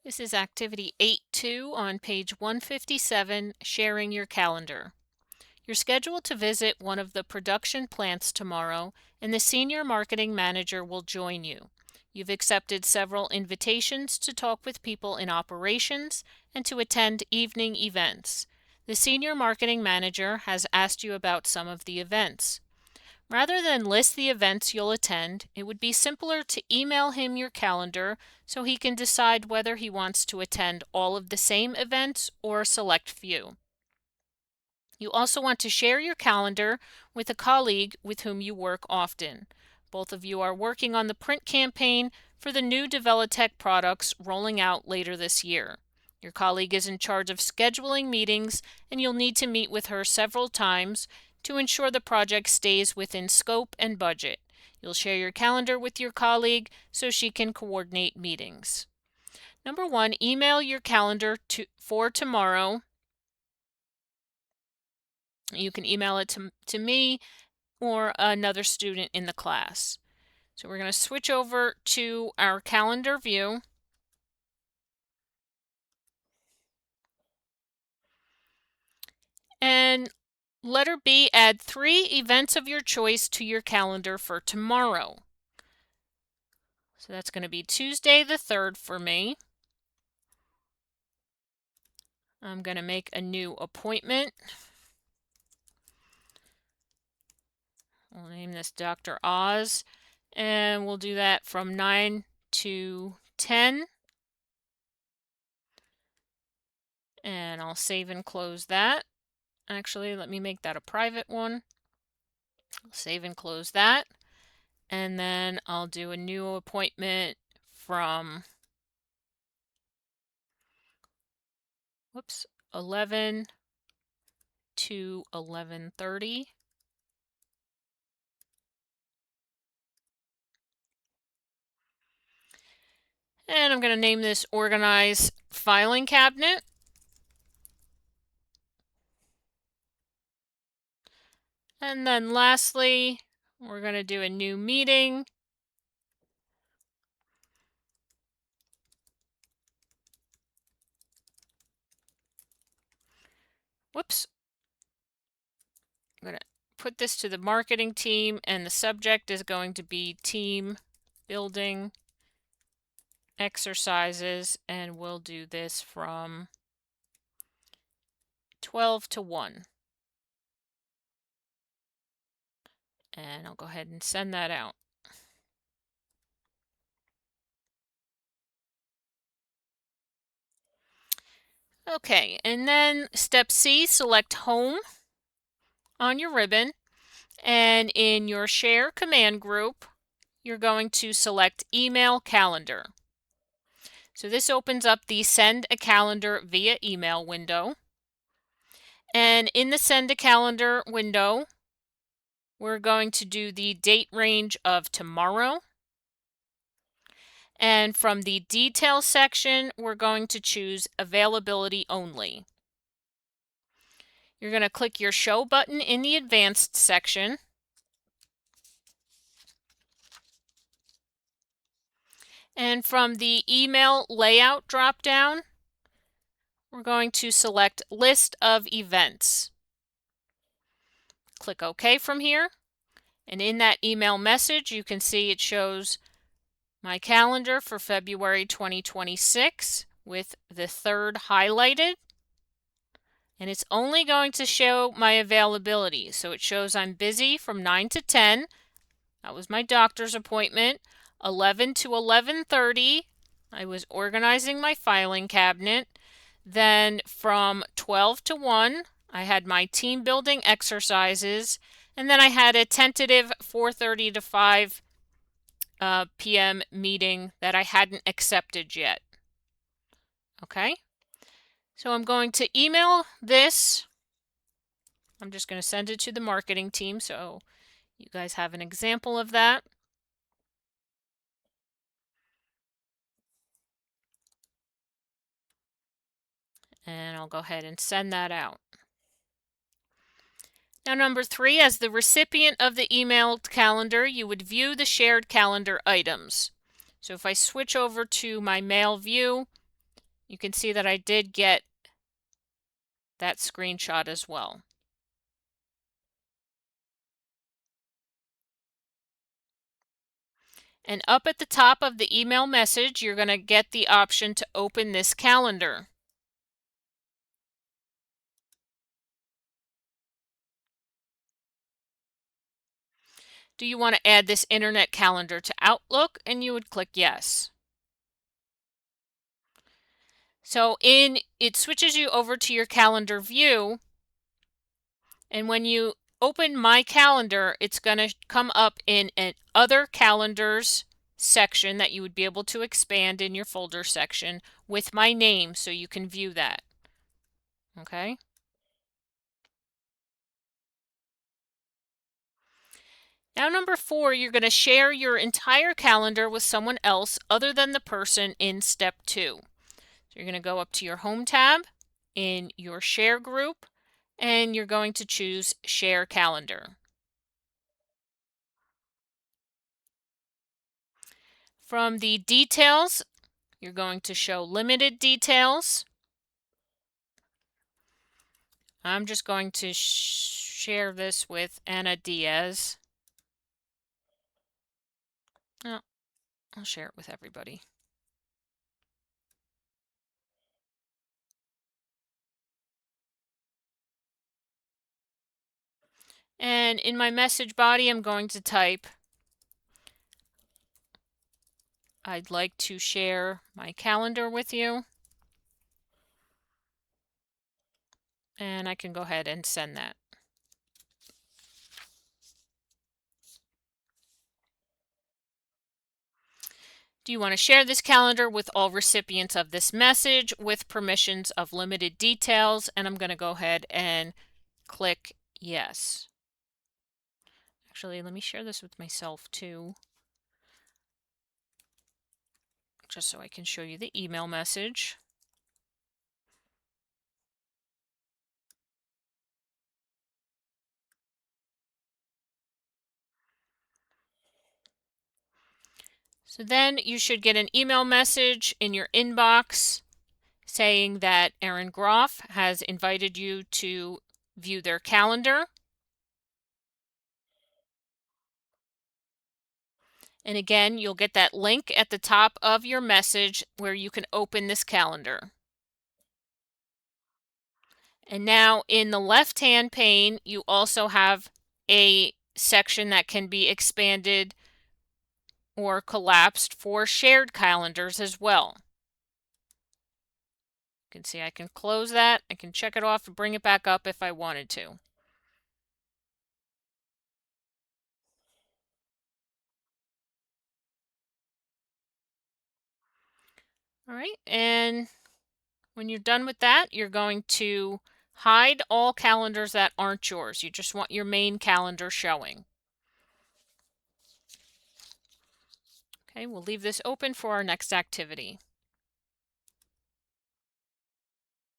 This is Activity 8.2 on page 157, Sharing Your Calendar. You're scheduled to visit one of the production plants tomorrow, and the Senior Marketing Manager will join you. You've accepted several invitations to talk with people in operations and to attend evening events. The Senior Marketing Manager has asked you about some of the events. Rather than list the events you'll attend, it would be simpler to email him your calendar so he can decide whether he wants to attend all of the same events or a select few. You also want to share your calendar with a colleague with whom you work often. Both of you are working on the print campaign for the new Develotech products rolling out later this year. Your colleague is in charge of scheduling meetings, and you'll need to meet with her several times to ensure the project stays within scope and budget. You'll share your calendar with your colleague so she can coordinate meetings. Number 1, email your calendar for tomorrow. You can email it to me or another student in the class. So we're going to switch over to our calendar view. And letter B, add 3 events of your choice to your calendar for tomorrow. So that's going to be Tuesday the 3rd for me. I'm going to make a new appointment. We'll name this Dr. Oz, and we'll do that from 9 to 10. And I'll save and close that. Actually, let me make that a private one. Save and close that. And then I'll do a new appointment from 11 to 11:30. And I'm going to name this Organize Filing Cabinet. And then lastly, we're going to do a new meeting. Whoops. I'm going to put this to the marketing team, and the subject is going to be team building exercises, and we'll do this from 12 to 1. And I'll go ahead and send that out. Okay, and then step C, select Home on your ribbon, and in your Share command group, you're going to select Email Calendar. So this opens up the Send a Calendar via Email window. And in the Send a Calendar window, we're going to do the date range of tomorrow. And from the Details section, we're going to choose Availability Only. You're going to click your Show button in the Advanced section. And from the Email Layout drop-down, we're going to select List of Events. Click OK from here. And in that email message, you can see it shows my calendar for February 2026 with the 3rd highlighted. And it's only going to show my availability. So it shows I'm busy from 9 to 10. That was my doctor's appointment. 11 to 11:30, I was organizing my filing cabinet. Then from 12 to 1, I had my team building exercises. And then I had a tentative 4:30 to 5 p.m. meeting that I hadn't accepted yet. Okay, so I'm going to email this. I'm just going to send it to the marketing team so you guys have an example of that. And I'll go ahead and send that out. Now, number 3, as the recipient of the emailed calendar, you would view the shared calendar items. So if I switch over to my mail view, You can see that I did get that screenshot as well. And up at the top of the email message, you're going to get the option to open this calendar. Do you want to add this internet calendar to Outlook? And you would click yes. So it switches you over to your calendar view, and when you open My Calendar, it's going to come up in an Other Calendars section that you would be able to expand in your folder section with my name so you can view that. Okay? Now, number 4, you're going to share your entire calendar with someone else other than the person in step 2. So you're going to go up to your Home tab in your Share group, and you're going to choose Share Calendar. From the details, you're going to show limited details. I'm just going to share this with Anna Diaz. Oh, I'll share it with everybody. And in my message body, I'm going to type, I'd like to share my calendar with you. And I can go ahead and send that. Do you want to share this calendar with all recipients of this message with permissions of limited details? And I'm going to go ahead and click yes. Actually, let me share this with myself too, just so I can show you the email message. So then you should get an email message in your inbox saying that Erin Groff has invited you to view their calendar. And again, you'll get that link at the top of your message where you can open this calendar. And now in the left-hand pane, you also have a section that can be expanded or collapsed for shared calendars as well. You can see I can close that. I can check it off and bring it back up if I wanted to. All right, and when you're done with that, you're going to hide all calendars that aren't yours. You just want your main calendar showing. Okay, we'll leave this open for our next activity.